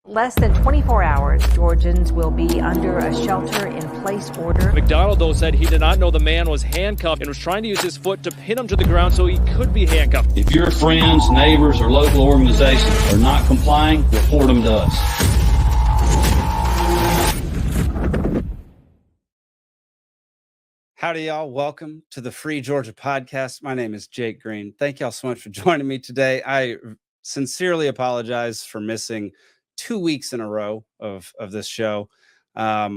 Less than 24 hours, Georgians will be under a shelter-in-place order. McDonald, though, said he did not know the man was handcuffed and was trying to use his foot to pin him to the ground so he could be handcuffed. If your friends, neighbors, or local organizations are not complying, report them to us. Howdy, y'all. Welcome to the Free Georgia Podcast. My name is Jake Green. Thank y'all so much for joining me today. I sincerely apologize for missing 2 weeks in a row of this show. I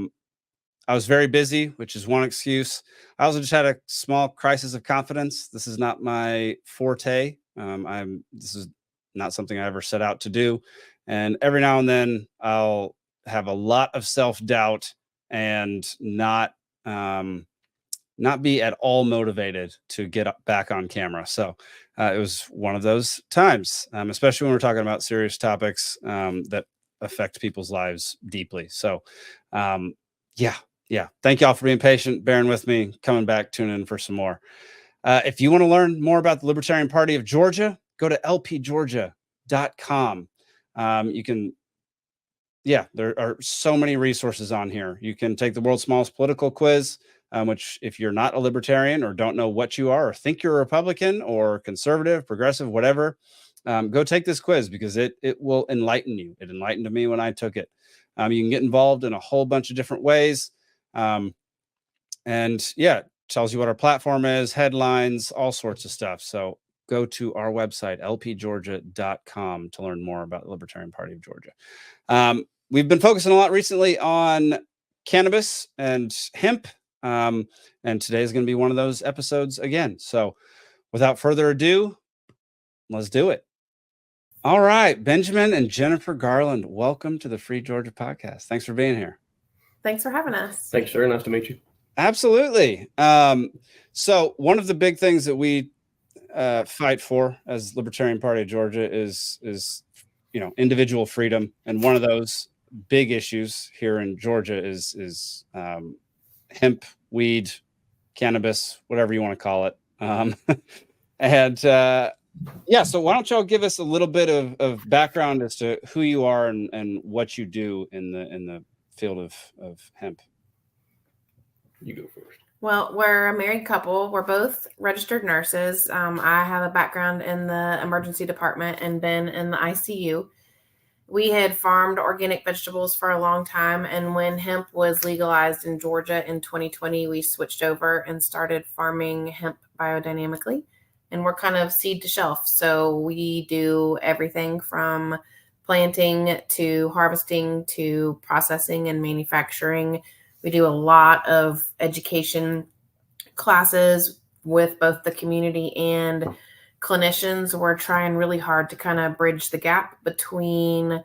was very busy, which is one excuse. I also just had a small crisis of confidence. This is not my forte. This is not something I ever set out to do. And every now and then I'll have a lot of self-doubt and not be at all motivated to get back on camera. So it was one of those times, especially when we're talking about serious topics that affect people's lives deeply. So yeah. Thank y'all for being patient, bearing with me, coming back, tuning in for some more. If you want to learn more about the Libertarian Party of Georgia, go to lpgeorgia.com. There are so many resources on here. You can take the world's smallest political quiz, which if you're not a libertarian or don't know what you are or think you're a Republican or conservative, progressive, whatever, go take this quiz because it will enlighten you. It enlightened me when I took it. You can get involved in a whole bunch of different ways. It tells you what our platform is, headlines, all sorts of stuff. So go to our website, lpgeorgia.com, to learn more about the Libertarian Party of Georgia. We've been focusing a lot recently on cannabis and hemp. And today is going to be one of those episodes again. So without further ado, let's do it. All right, Benjamin and Jennifer Garland, welcome to the Free Georgia Podcast. Thanks for being here. Thanks for having us. Thanks, sir. Nice to meet you. Absolutely. So one of the big things that we fight for as Libertarian Party of Georgia is individual freedom. And one of those big issues here in Georgia is hemp, weed, cannabis, whatever you want to call it. So why don't y'all give us a little bit of background as to who you are and what you do in the field of hemp. You go first. Well, we're a married couple. We're both registered nurses. I have a background in the emergency department and been in the ICU. We had farmed organic vegetables for a long time, and when hemp was legalized in Georgia in 2020, we switched over and started farming hemp biodynamically, and we're kind of seed to shelf. So we do everything from planting to harvesting to processing and manufacturing. We do a lot of education classes with both the community and clinicians. We're trying really hard to kind of bridge the gap between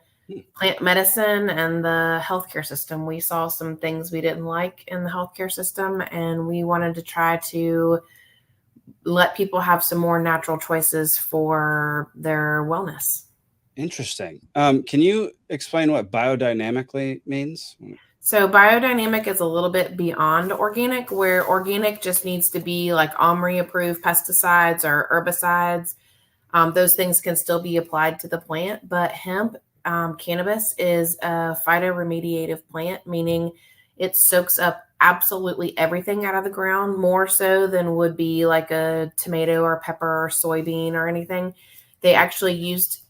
plant medicine and the healthcare system. We saw some things we didn't like in the healthcare system, and we wanted to try to let people have some more natural choices for their wellness. Interesting. Can you explain what biodynamically means? So biodynamic is a little bit beyond organic, where organic just needs to be like OMRI approved pesticides or herbicides. Those things can still be applied to the plant, but hemp, cannabis is a phytoremediative plant, meaning it soaks up absolutely everything out of the ground, more so than would be like a tomato or pepper or soybean or anything. They actually used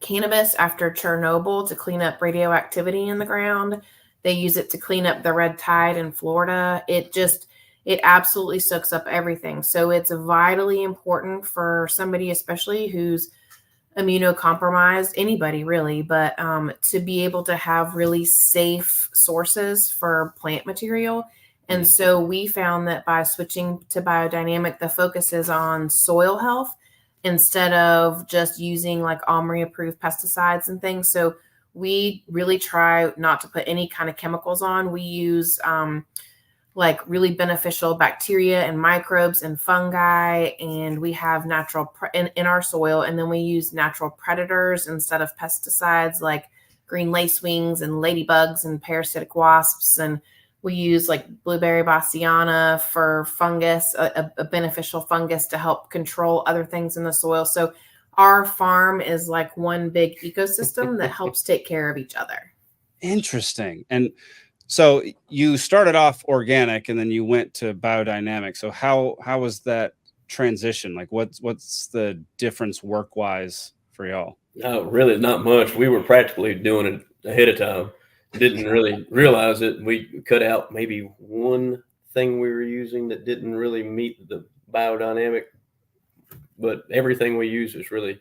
cannabis after Chernobyl to clean up radioactivity in the ground. They use it to clean up the red tide in Florida. It absolutely soaks up everything. So it's vitally important for somebody, especially who's immunocompromised, anybody really, but to be able to have really safe sources for plant material. And so we found that by switching to biodynamic, the focus is on soil health instead of just using like OMRI approved pesticides and things. So we really try not to put any kind of chemicals on. We use like really beneficial bacteria and microbes and fungi, and we have natural in our soil. And then we use natural predators instead of pesticides like green lacewings and ladybugs and parasitic wasps. And we use like blueberry bassiana for fungus, a beneficial fungus to help control other things in the soil. So our farm is like one big ecosystem that helps take care of each other. Interesting. And so you started off organic and then you went to biodynamic. So how was that transition? Like what's the difference work-wise for y'all? No, really not much. We were practically doing it ahead of time. Didn't really realize it. We cut out maybe one thing we were using that didn't really meet the biodynamic, but everything we use is really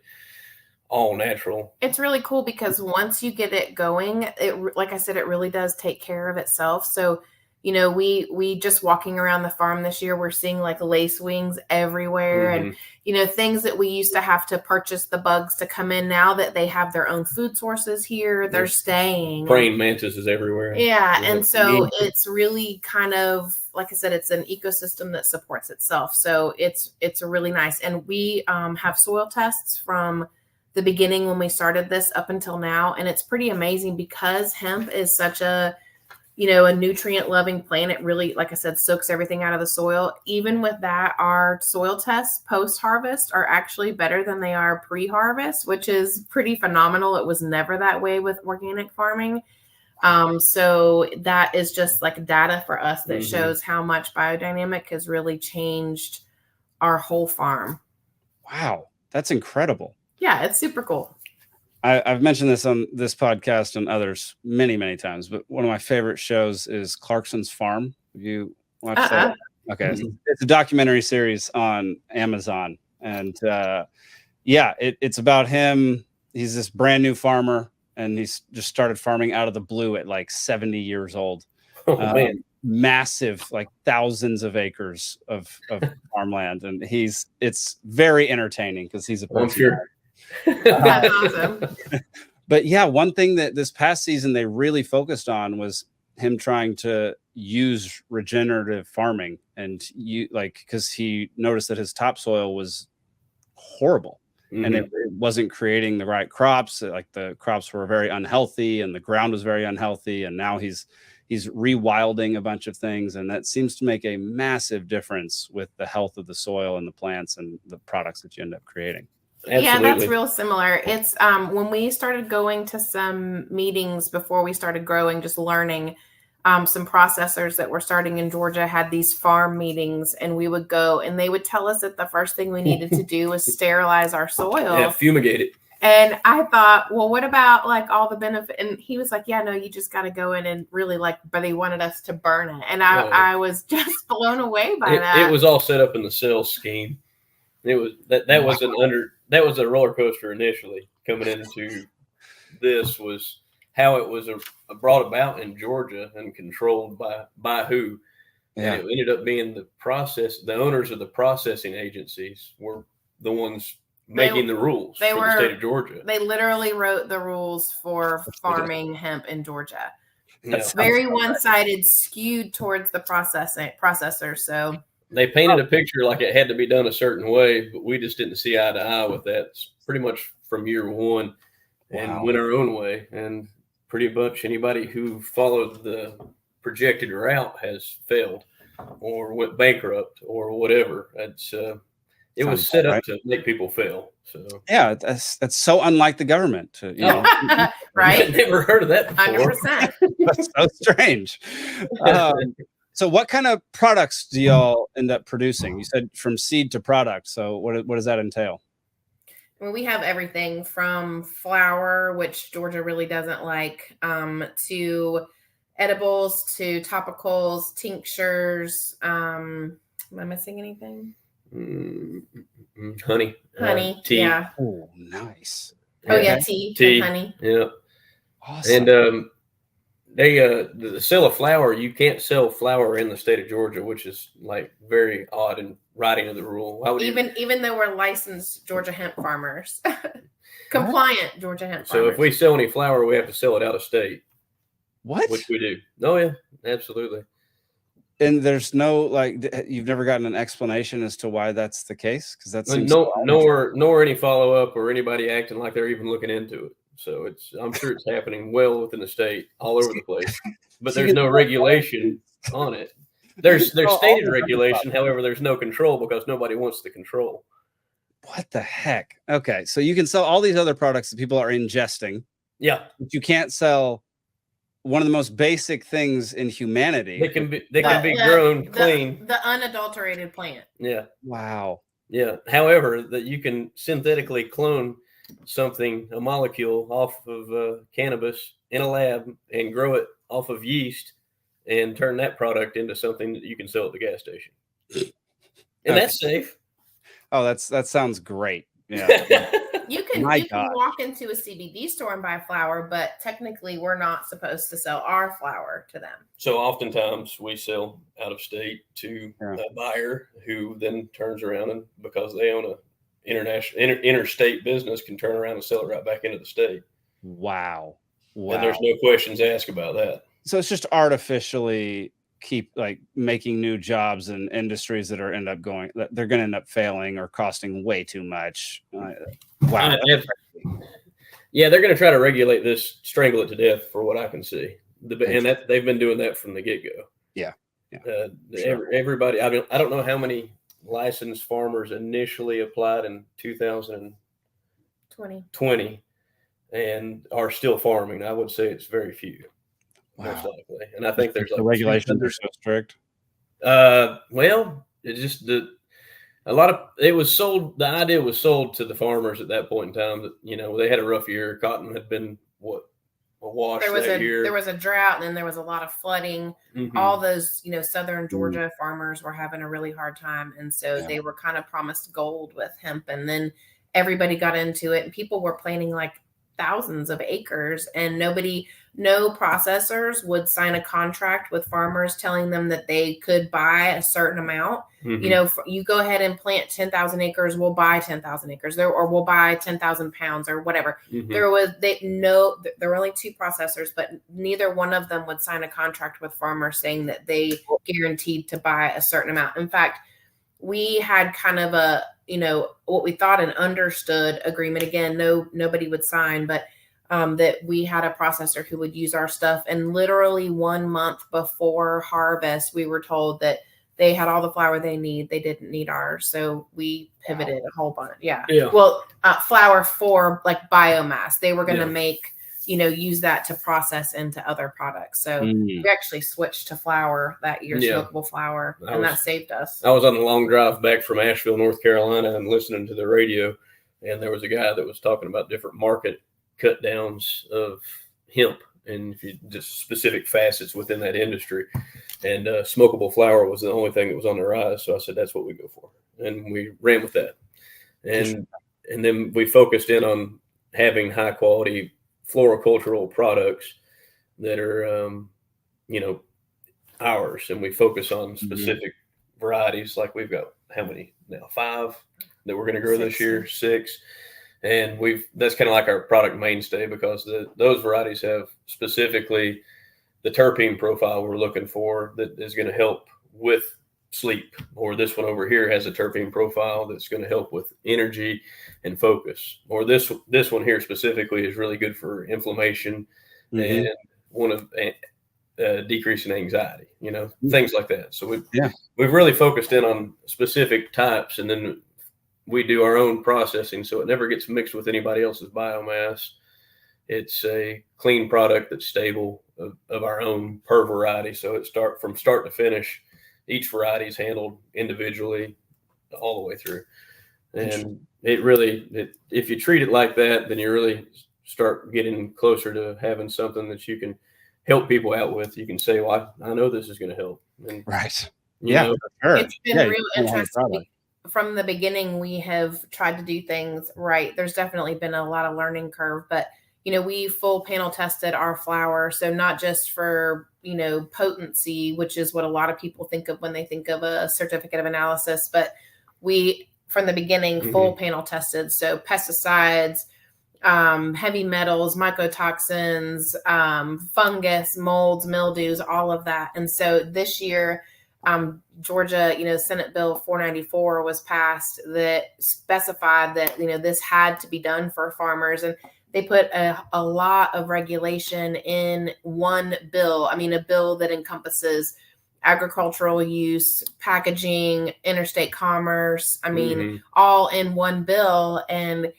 all natural. It's really cool because once you get it going, like I said, it really does take care of itself. So, you know, we just walking around the farm this year, we're seeing like lace wings everywhere, and you know, things that we used to have to purchase the bugs to come in. Now that they have their own food sources here, they're staying. Praying mantis is everywhere. Yeah, and so it's really kind of, like I said, it's an ecosystem that supports itself. So it's really nice, and we have soil tests from the beginning when we started this up until now, and it's pretty amazing because hemp is such a, you know, a nutrient loving plant. It really, like I said, soaks everything out of the soil. Even with that, our soil tests post harvest are actually better than they are pre-harvest, which is pretty phenomenal. It was never that way with organic farming. So that is just like data for us that shows how much biodynamic has really changed our whole farm. Wow, that's incredible. Yeah, it's super cool. I've mentioned this on this podcast and others many, many times, but one of my favorite shows is Clarkson's Farm. Have you watched that? Okay. It's a documentary series on Amazon. And it's about him. He's this brand new farmer, and he's just started farming out of the blue at like 70 years old. Oh, man. Massive, like thousands of acres of farmland. And it's very entertaining because he's a person. I'm sure. That's awesome. But yeah, one thing that this past season they really focused on was him trying to use regenerative farming, and because he noticed that his topsoil was horrible and it wasn't creating the right crops. Like the crops were very unhealthy and the ground was very unhealthy. And now he's rewilding a bunch of things, and that seems to make a massive difference with the health of the soil and the plants and the products that you end up creating. Absolutely. Yeah, that's real similar. It's when we started going to some meetings before we started growing, just learning, some processors that were starting in Georgia had these farm meetings, and we would go and they would tell us that the first thing we needed to do was sterilize our soil. Yeah, fumigate it. And I thought, well, what about like all the benefit? And he was like, yeah, no, you just got to go in and really but he wanted us to burn it. And I was just blown away by that. It was all set up in the sales scheme. It was that was a roller coaster initially coming into this, was how it was brought about in Georgia and controlled by who. Yeah. And it ended up being the owners of the processing agencies were the ones making the rules for the state of Georgia. They literally wrote the rules for farming hemp in Georgia. It's very one-sided, skewed towards the processor. So they painted a picture like it had to be done a certain way, but we just didn't see eye to eye with that. It's pretty much from year one, and went our own way. And pretty much anybody who followed the projected route has failed or went bankrupt or whatever. It was set up to make people fail. So yeah, that's so unlike the government. To, right? I've never heard of that before. 100%. That's so strange. So what kind of products do y'all end up producing? You said from seed to product. So what does that entail? Well, we have everything from flour, which Georgia really doesn't like, to edibles, to topicals, tinctures. Am I missing anything? Honey. Tea. Yeah. Oh, nice. Oh yeah, tea and honey. Yeah. Awesome. And the sale of flour, you can't sell flour in the state of Georgia, which is like very odd and writing of the rule. Why would even though we're licensed Georgia hemp farmers, compliant Georgia hemp farmers. So if we sell any flour, we have to sell it out of state. What? Which we do. Oh yeah, absolutely. And there's no you've never gotten an explanation as to why that's the case, because that's nor any follow up or anybody acting like they're even looking into it. So I'm sure it's happening well within the state, all over the place, but there's no regulation on it. There's stated regulation, however, there's no control because nobody wants the control. What the heck? Okay, so you can sell all these other products that people are ingesting, Yeah, but you can't sell one of the most basic things in humanity. they can be grown clean. The unadulterated plant. Yeah. Wow. Yeah. However, that you can synthetically clone something, a molecule off of cannabis in a lab and grow it off of yeast and turn that product into something that you can sell at the gas station. And that's safe. Oh, that sounds great. Yeah. You can walk into a CBD store and buy flower, but technically we're not supposed to sell our flower to them. So oftentimes we sell out of state to a buyer who then turns around and, because they own a interstate business, can turn around and sell it right back into the state. Wow. And there's no questions asked about that. So it's just artificially keep like making new jobs in industries that they're going to end up failing or costing way too much. Wow. Yeah, they're going to try to regulate this, strangle it to death, for what I can see. And that they've been doing that from the get go. Yeah. Everybody. I don't know how many licensed farmers initially applied in 2020 and are still farming. I would say it's very few. Wow. Most likely. And I think there's the regulations are so strict. Well, it just the idea was sold to the farmers at that point in time that, they had a rough year. Cotton had been washed that year. There was a drought, and then there was a lot of flooding. Mm-hmm. All those, southern Georgia farmers were having a really hard time. And so they were kind of promised gold with hemp. And then everybody got into it, and people were planting like thousands of acres, and no processors would sign a contract with farmers telling them that they could buy a certain amount. Mm-hmm. You go ahead and plant 10,000 acres, we'll buy 10,000 acres there, or we'll buy 10,000 pounds or whatever. Mm-hmm. There were only two processors, but neither one of them would sign a contract with farmers saying that they guaranteed to buy a certain amount. In fact, we had kind of a, what we thought an understood agreement. Again, nobody would sign, but that we had a processor who would use our stuff. And literally 1 month before harvest, we were told that they had all the flour they need. They didn't need ours. So we pivoted a whole bunch. Yeah. Well, flour for like biomass. They were going to make, use that to process into other products. So we actually switched to flour that year, smokable flour, and that saved us. I was on a long drive back from Asheville, North Carolina, and listening to the radio, and there was a guy that was talking about different market cut downs of hemp and just specific facets within that industry. And smokable flour was the only thing that was on the rise. So I said, that's what we go for. And we ran with that. And then we focused in on having high quality floricultural products that are, ours. And we focus on specific varieties. Like we've got how many now? 5 that we're going to grow this year, 6. And that's kind of like our product mainstay, because those varieties have specifically the terpene profile we're looking for that is going to help with sleep. Or this one over here has a terpene profile that's going to help with energy and focus. Or this one here specifically is really good for inflammation and one of decreasing anxiety, things like that. So we've really focused in on specific types, and then we do our own processing, so it never gets mixed with anybody else's biomass. It's a clean product that's stable of our own per variety. So it from start to finish, each variety is handled individually all the way through. And if you treat it like that, then you really start getting closer to having something that you can help people out with. You can say, well, I know this is going to help. And, right. Sure. It's been real interesting. From the beginning, we have tried to do things right. There's definitely been a lot of learning curve, but, we full panel tested our flour. So not just for, potency, which is what a lot of people think of when they think of a certificate of analysis, but we, from the beginning, full panel tested. So pesticides, heavy metals, mycotoxins, fungus, molds, mildews, all of that. And so this year, Georgia, Senate Bill 494 was passed that specified that, this had to be done for farmers. And they put a lot of regulation in one bill. I mean, a bill that encompasses agricultural use, packaging, interstate commerce. I mean, Mhm. all in one bill. And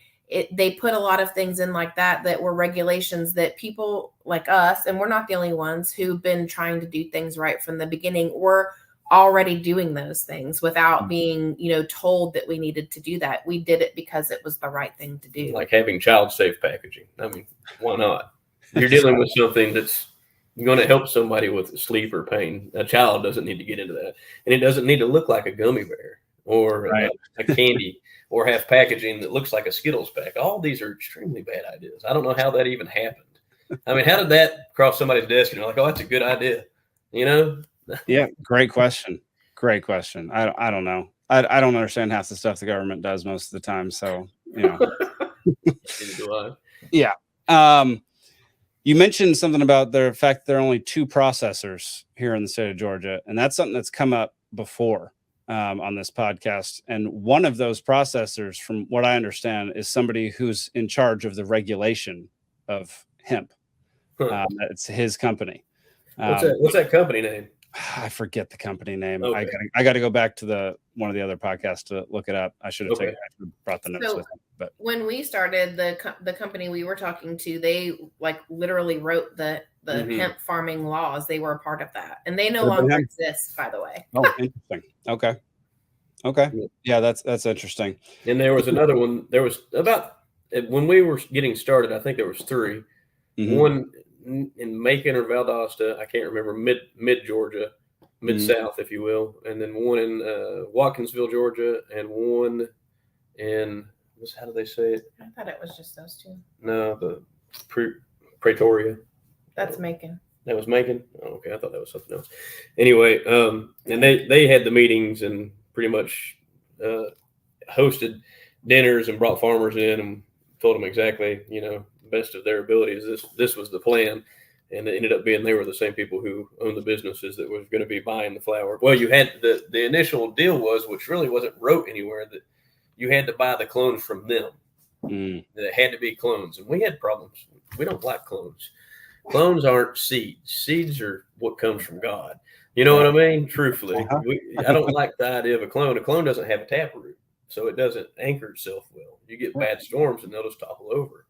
they put a lot of things in like that were regulations that people like us, and we're not the only ones who've been trying to do things right from the beginning, were already doing those things without being, told that we needed to do that. We did it because it was the right thing to do. Like having child safe packaging. I mean, why not? You're dealing with something that's going to help somebody with sleep or pain. A child doesn't need to get into that. And it doesn't need to look like a gummy bear or Right. a candy or have packaging that looks like a Skittles pack. All these are extremely bad ideas. I don't know how that even happened. I mean, how did that cross somebody's desk and you're like, oh, that's a good idea? Yeah, great question. Great question. I don't know. I don't understand half the stuff the government does most of the time. So, Neither do I. Yeah. You mentioned something about the fact there are only 2 processors here in the state of Georgia, and that's something that's come up before on this podcast. And one of those processors, from what I understand, is somebody who's in charge of the regulation of hemp. It's his company. What's that company name? I forget the company name. Okay. I got to go back to one of the other podcasts to look it up. I should have brought the notes So, with me. But when we started the company we were talking to, they like literally wrote the hemp farming laws. They were a part of that, and they no longer exist, by the way. Oh, interesting. Okay. Yeah, that's interesting. And there was another one. There was about, when we were getting started, I think there was 3. Mhm. One in Macon or Valdosta, I can't remember, mid Georgia, mid South, if you will, and then one in Watkinsville, Georgia, and one in, how do they say it? I thought it was just those 2. No, the Pretoria. That's Macon. That was Macon. Oh, okay, I thought that was something else. Anyway, and they had the meetings and pretty much hosted dinners and brought farmers in and told them exactly, best of their abilities. This was the plan, and it ended up being they were the same people who owned the businesses that was going to be buying the flower. Well, you had the initial deal was, which really wasn't wrote anywhere, that you had to buy the clones from them. That it had to be clones, and we had problems. We don't like clones. Clones aren't seeds. Seeds are what comes from God. You know what I mean? Truthfully, I don't like the idea of a clone. A clone doesn't have a taproot, so it doesn't anchor itself well. You get bad storms, and they'll just topple over.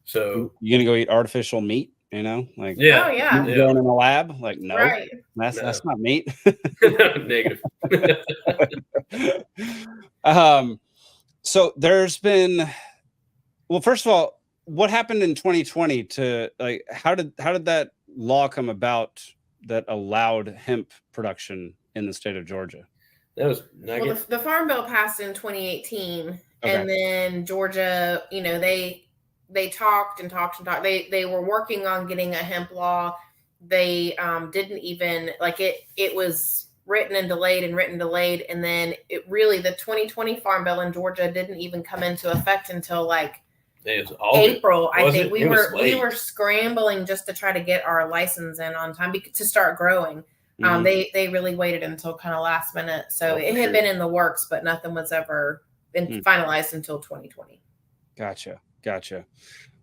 So you gonna go eat artificial meat? Like yeah. Going in a lab? Like no, Right. that's not meat. Negative. So there's been, well, first of all, what happened in 2020 to how did that law come about that allowed hemp production in the state of Georgia? That was the Farm Bill passed in 2018, and then Georgia, they talked and talked and talked. They were working on getting a hemp law. They didn't even it was written and delayed, and then the 2020 Farm Bill in Georgia didn't even come into effect until April. I think we were scrambling just to try to get our license in on time to start growing. They really waited until kind of last minute, so it had been in the works, but nothing was ever been finalized until 2020. Gotcha.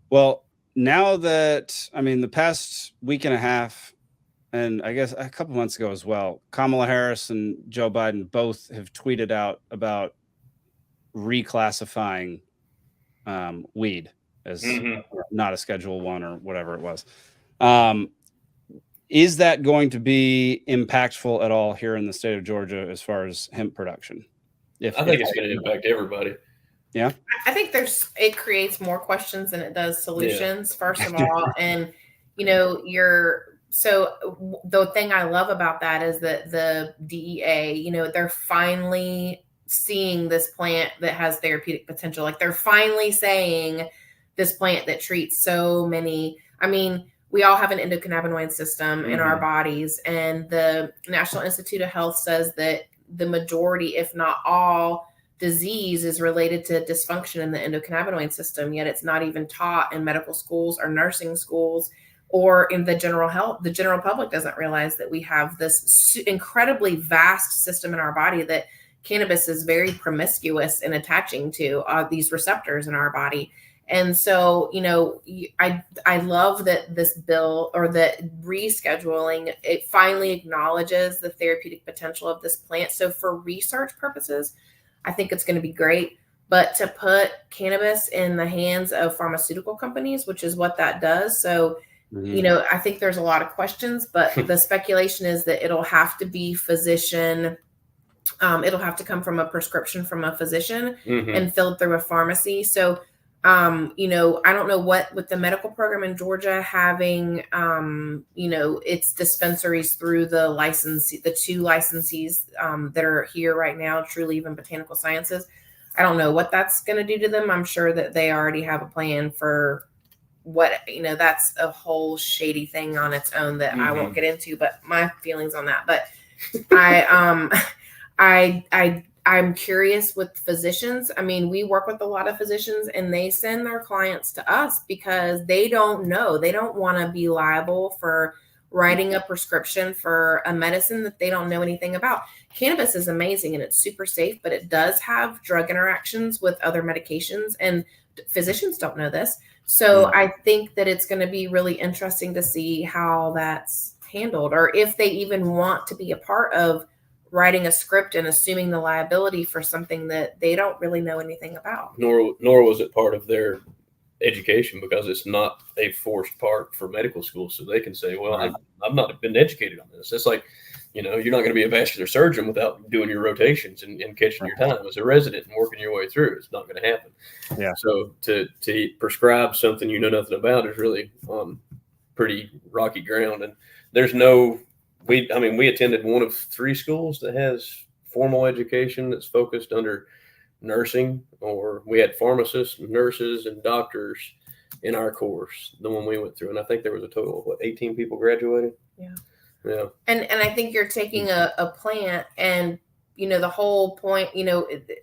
Well, now that, the past week and a half, and I guess a couple months ago as well, Kamala Harris and Joe Biden both have tweeted out about reclassifying weed as not a Schedule 1 or whatever it was. Is that going to be impactful at all here in the state of Georgia as far as hemp production? I think it's going to impact everybody. Yeah, I think it creates more questions than it does solutions, first of all. And, so the thing I love about that is that the DEA, they're finally seeing this plant that has therapeutic potential. Like they're finally saying this plant that treats so many, we all have an endocannabinoid system in our bodies, and the National Institute of Health says that the majority, if not all, disease is related to dysfunction in the endocannabinoid system, yet it's not even taught in medical schools or nursing schools or in the general health. The general public doesn't realize that we have this incredibly vast system in our body, that cannabis is very promiscuous in attaching to these receptors in our body. And so, I love that this bill, or that rescheduling, it finally acknowledges the therapeutic potential of this plant. So for research purposes, I think it's going to be great. But to put cannabis in the hands of pharmaceutical companies, which is what that does. So, I think there's a lot of questions, but the speculation is that it'll have to be physician. It'll have to come from a prescription from a physician and filled through a pharmacy. So, I don't know what with the medical program in Georgia having, its dispensaries through the two licensees that are here right now, Trulieve and Botanical Sciences. I don't know what that's going to do to them. I'm sure that they already have a plan for what, that's a whole shady thing on its own that I won't get into, but my feelings on that. But I'm curious with physicians. I mean, we work with a lot of physicians, and they send their clients to us because they don't know. They don't want to be liable for writing a prescription for a medicine that they don't know anything about. Cannabis is amazing and it's super safe, but it does have drug interactions with other medications, and physicians don't know this. So I think that it's going to be really interesting to see how that's handled, or if they even want to be a part of writing a script and assuming the liability for something that they don't really know anything about. Nor was it part of their education, because it's not a forced part for medical school. So they can say, well, I've not been educated on this. It's like, you're not going to be a vascular surgeon without doing your rotations and catching your time as a resident and working your way through. It's not going to happen. Yeah. So to prescribe something you know nothing about is really pretty rocky ground. And there's we attended one of 3 schools that has formal education that's focused under nursing, or we had pharmacists, nurses, and doctors in our course, the one we went through. And I think there was a total of 18 people graduating. Yeah. Yeah. And I think you're taking a plant and, the whole point,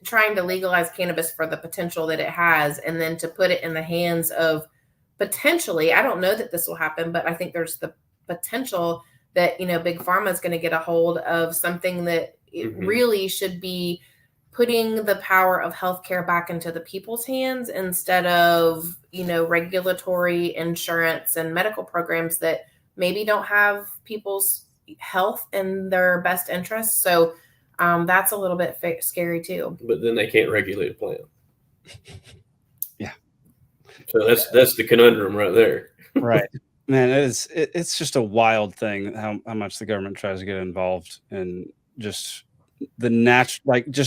trying to legalize cannabis for the potential that it has, and then to put it in the hands of potentially, I don't know that this will happen, but I think there's the potential that, Big Pharma is going to get a hold of something that it really should be putting the power of healthcare back into the people's hands, instead of, regulatory insurance and medical programs that maybe don't have people's health in their best interests. So that's a little bit scary too. But then they can't regulate a plant. Yeah. So that's the conundrum right there. Right. Man, it's just a wild thing how much the government tries to get involved in just the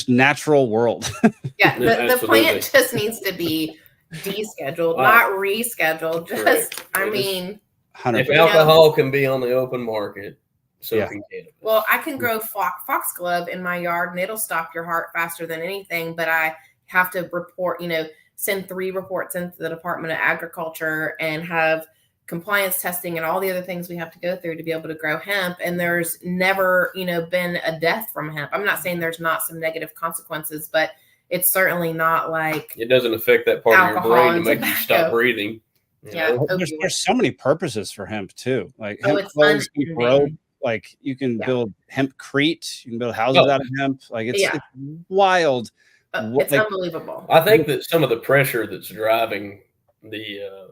natural world. Yeah, the plant just needs to be descheduled, not rescheduled. Just, I mean, 100%. If alcohol can be on the open market, so can cannabis. Well, I can grow foxglove in my yard, and it'll stop your heart faster than anything. But I have to report, send 3 reports into the Department of Agriculture and have compliance testing and all the other things we have to go through to be able to grow hemp. And there's never, been a death from hemp. I'm not saying there's not some negative consequences, but it's certainly not like it doesn't affect that part of your brain to make you stop breathing. Yeah, there's so many purposes for hemp too. Like hemp clothes can grow. Like you can build hempcrete. You can build houses out of hemp. Like it's wild. It's unbelievable. I think that some of the pressure that's driving the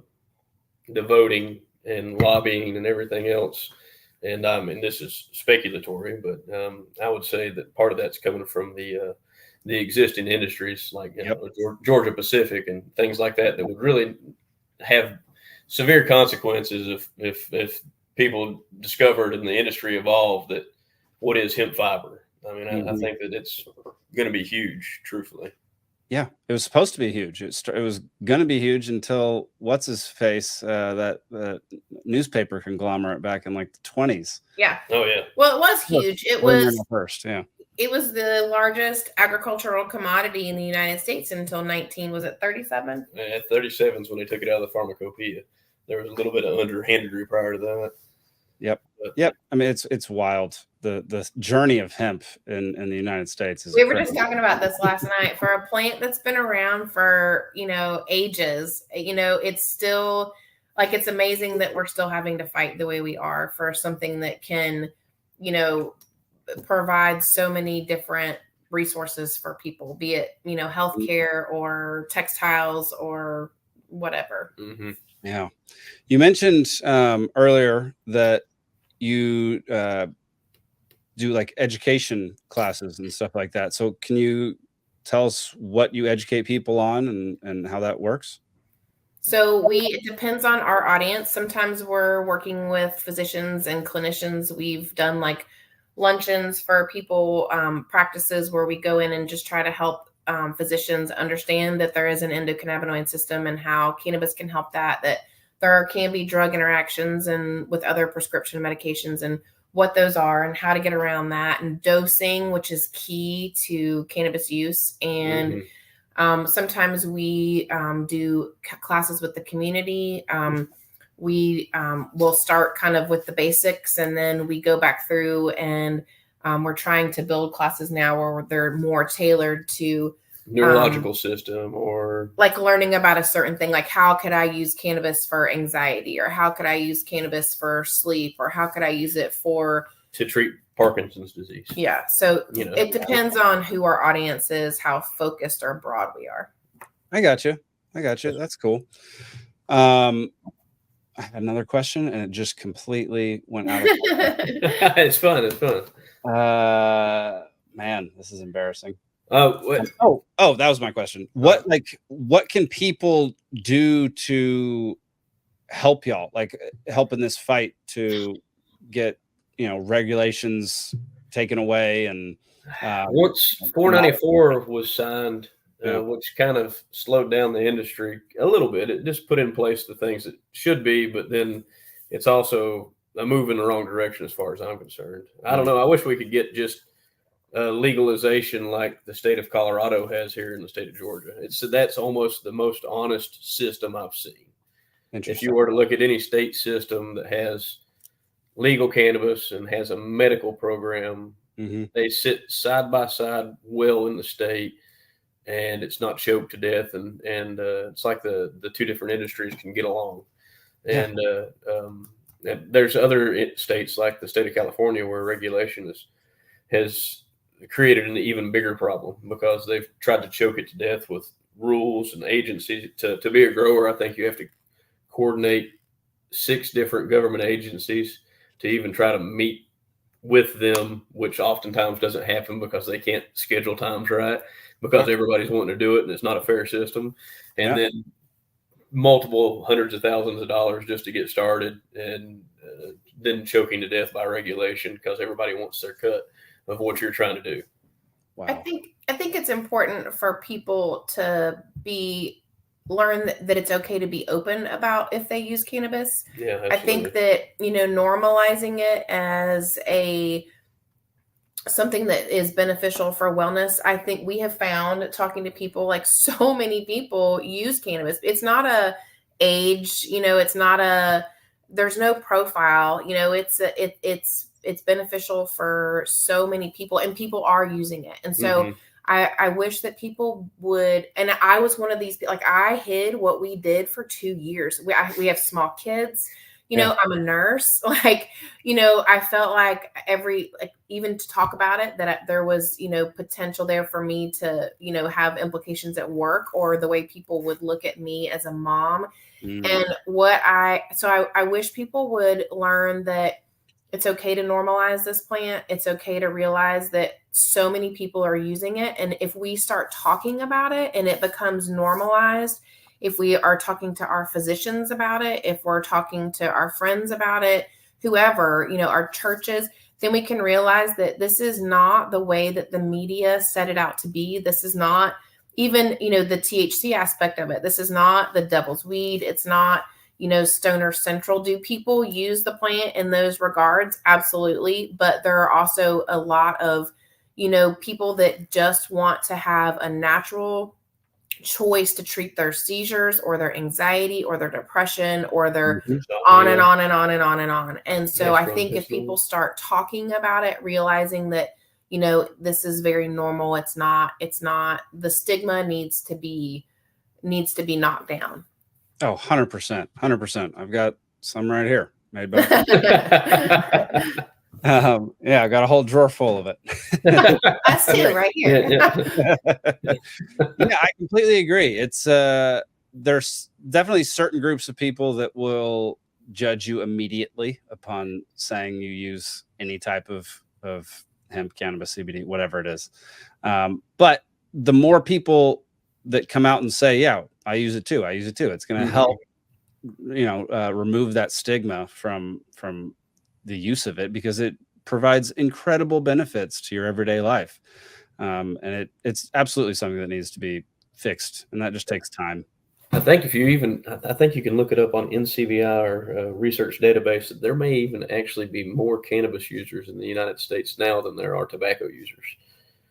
voting and lobbying and everything else, and this is speculatory, but I would say that part of that's coming from the existing industries like Georgia Pacific and things like that would really have severe consequences if people discovered and the industry evolved that what is hemp fiber. I mean, I think that it's going to be huge, truthfully. Yeah, it was supposed to be huge. It was going to be huge until what's his face, that newspaper conglomerate back in like the 20s. Yeah. Oh yeah. Well, it was huge. It was first. Yeah. It was the largest agricultural commodity in the United States until 37? Yeah, 37 is when they took it out of the pharmacopoeia. There was a little bit of underhandedry prior to that. Yep. I mean, it's wild. The journey of hemp in the United States is. We were just talking about this last night. For a plant that's been around for ages, it's still like, it's amazing that we're still having to fight the way we are for something that can, provide so many different resources for people, be it healthcare or textiles or whatever. Mm-hmm. Yeah. You mentioned earlier that you do like education classes and stuff like that. So can you tell us what you educate people on and how that works? So it depends on our audience. Sometimes we're working with physicians and clinicians. We've done like luncheons for people, practices where we go in and just try to help physicians understand that there is an endocannabinoid system and how cannabis can help that there can be drug interactions and with other prescription medications and what those are and how to get around that, and dosing, which is key to cannabis use. And sometimes we do classes with the community. We will start kind of with the basics, and then we go back through, and we're trying to build classes now where they're more tailored to neurological system, or like learning about a certain thing, like how could I use cannabis for anxiety, or how could I use cannabis for sleep, or how could I use it to treat Parkinson's disease. Yeah. So it depends on who our audience is, how focused or broad we are. I got you. That's cool. I had another question and it just completely went out of It's fun. Man, this is embarrassing. What? Oh, that was my question. What can people do to help y'all, like help in this fight to get, regulations taken away? And once 494 was signed, which kind of slowed down the industry a little bit, it just put in place the things that should be, but then it's also a move in the wrong direction as far as I'm concerned. I don't know. I wish we could get just legalization like the state of Colorado has here in the state of Georgia. That's almost the most honest system I've seen. If you were to look at any state system that has legal cannabis and has a medical program, they sit side by side well in the state, and it's not choked to death, and it's like the two different industries can get along. And there's other states like the state of California where regulation has created an even bigger problem because they've tried to choke it to death with rules and agencies. To be a grower, I think you have to coordinate 6 different government agencies to even try to meet with them, which oftentimes doesn't happen because they can't schedule times right, because everybody's wanting to do it and it's not a fair system. And then multiple hundreds of thousands of dollars just to get started, and then choking to death by regulation because everybody wants their cut of what you're trying to do. Wow. I think it's important for people to learn that it's okay to be open about if they use cannabis. Yeah, absolutely. I think that, normalizing it as something that is beneficial for wellness. I think we have found, talking to people, like so many people use cannabis. It's not a age, it's not there's no profile, it's beneficial for so many people, and people are using it. And so I wish that people would, and I was one of these, like I hid what we did for 2 years. We have small kids, I'm a nurse. Like, I felt like even to talk about it, that there was, potential there for me to, have implications at work or the way people would look at me as a mom. And I wish people would learn that it's okay to normalize this plant. It's okay to realize that so many people are using it. And if we start talking about it and it becomes normalized, if we are talking to our physicians about it, if we're talking to our friends about it, whoever, our churches, then we can realize that this is not the way that the media set it out to be. This is not even, the THC aspect of it. This is not the devil's weed. It's not, stoner central. Do people use the plant in those regards? Absolutely. But there are also a lot of, people that just want to have a natural choice to treat their seizures or their anxiety or their depression or their on and on and on and on and on. And so I think if people start talking about it, realizing that, this is very normal. It's not, the stigma needs to be knocked down. Oh, 100%. 100%. I've got some right here made by I got a whole drawer full of it. Us too, right here. I completely agree. It's there's definitely certain groups of people that will judge you immediately upon saying you use any type of hemp, cannabis, CBD, whatever it is. But the more people that come out and say, yeah, I use it too, it's going to help, remove that stigma from the use of it, because it provides incredible benefits to your everyday life. And it's absolutely something that needs to be fixed, and that just takes time. I think you can look it up on NCBI or research database that there may even actually be more cannabis users in the United States now than there are tobacco users.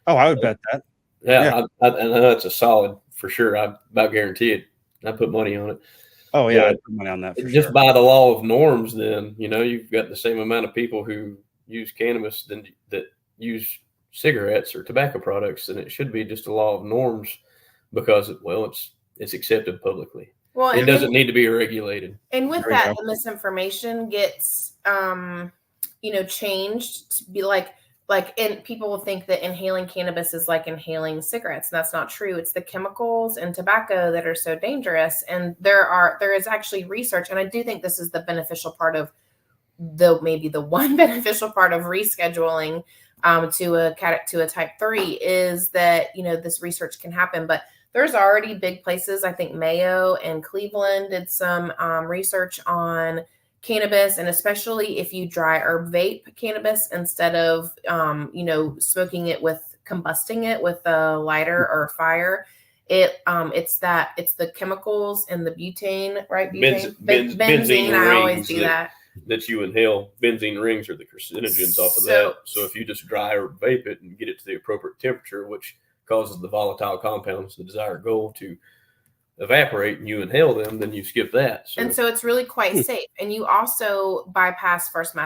Oh, I would bet that. Yeah. I know it's a solid for sure. I about guarantee it. I put money on it. Oh yeah, I'd put money on that. Just by the law of norms, then you've got the same amount of people who use cannabis that use cigarettes or tobacco products, and it should be just a law of norms because it's accepted publicly. Well, it doesn't need to be regulated. And with that, the misinformation gets changed to be and people will think that inhaling cannabis is like inhaling cigarettes. And that's not true. It's the chemicals and tobacco that are so dangerous. And there is actually research, and I do think this is the beneficial part of maybe the one beneficial part of rescheduling to a type 3 is that this research can happen. But there's already big places. I think Mayo and Cleveland did some research on cannabis, and especially if you dry herb vape cannabis instead of smoking it combusting it with a lighter or fire. It's the chemicals and the butane, right? Benzene I always do that you inhale. Benzene rings are the carcinogens off of that. So if you just dry or vape it and get it to the appropriate temperature, which causes the volatile compounds, the desired goal, to evaporate, and you inhale them, then you skip that. So it's really quite safe. And you also bypass first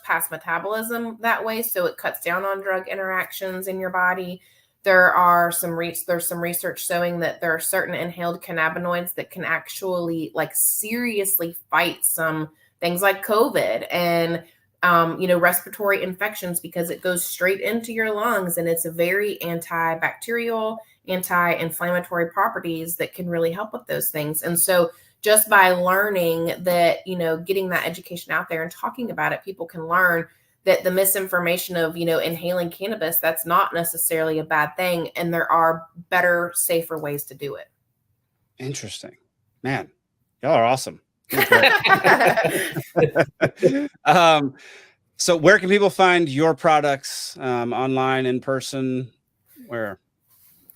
pass metabolism that way. So it cuts down on drug interactions in your body. There's some research showing that there are certain inhaled cannabinoids that can actually seriously fight some things like COVID and respiratory infections, because it goes straight into your lungs, and it's a very antibacterial, anti-inflammatory properties that can really help with those things. And so just by learning that, getting that education out there and talking about it, people can learn that the misinformation of, inhaling cannabis, that's not necessarily a bad thing. And there are better, safer ways to do it. Interesting. Man, y'all are awesome. So where can people find your products, online, in person? Where?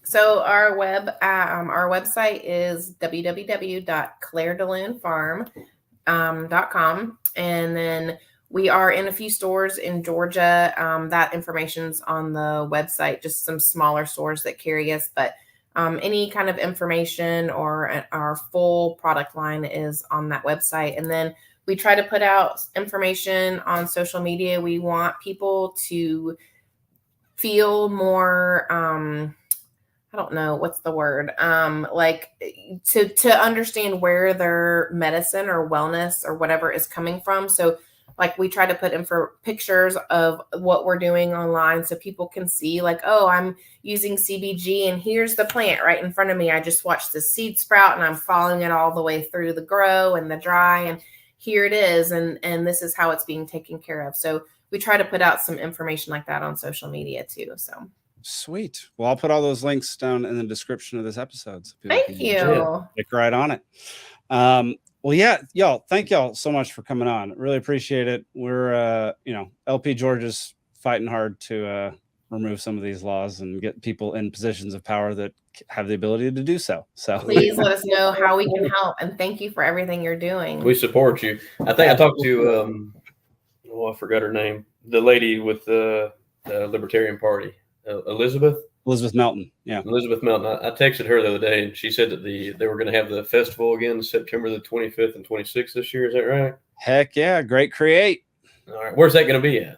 So our website is www.claredelunefarm.com. And then we are in a few stores in Georgia. That information's on the website, just some smaller stores that carry us, but any kind of information or our full product line is on that website. And then we try to put out information on social media. We want people to feel more, I don't know, what's the word? To understand where their medicine or wellness or whatever is coming from. So we try to put in for pictures of what we're doing online so people can see oh, I'm using CBG and here's the plant right in front of me. I just watched the seed sprout and I'm following it all the way through the grow and the dry, and here it is. And this is how it's being taken care of. So we try to put out some information like that on social media too. So sweet. Well, I'll put all those links down in the description of this episode. So thank you. Click right on it. Well, yeah, y'all, thank y'all so much for coming on. Really appreciate it. We're, LP Georgia's fighting hard to remove some of these laws and get people in positions of power that have the ability to do so. So please let us know how we can help. And thank you for everything you're doing. We support you. I think I talked to, I forgot her name, the lady with the Libertarian Party, Elizabeth Melton. Yeah. Elizabeth Melton. I texted her the other day, and she said that they were going to have the festival again September the 25th and 26th this year. Is that right? Heck yeah. Great Create. All right. Where's that going to be at?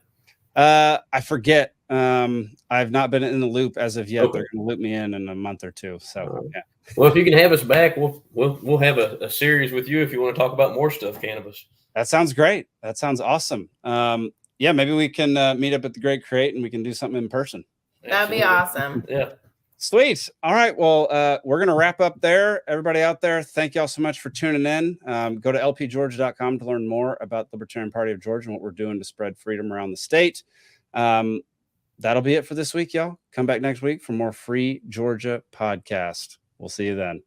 I forget. I've not been in the loop as of yet. Okay. They're going to loop me in a month or two. So, yeah. Well, if you can have us back, we'll have a series with you if you want to talk about more stuff cannabis. That sounds great. That sounds awesome. Maybe we can meet up at the Great Create and we can do something in person. That'd be awesome. Yeah. Sweet. All right. Well, we're going to wrap up there. Everybody out there, thank y'all so much for tuning in. Go to lpgeorgia.com to learn more about the Libertarian Party of Georgia and what we're doing to spread freedom around the state. That'll be it for this week, y'all. Come back next week for more Free Georgia podcast. We'll see you then.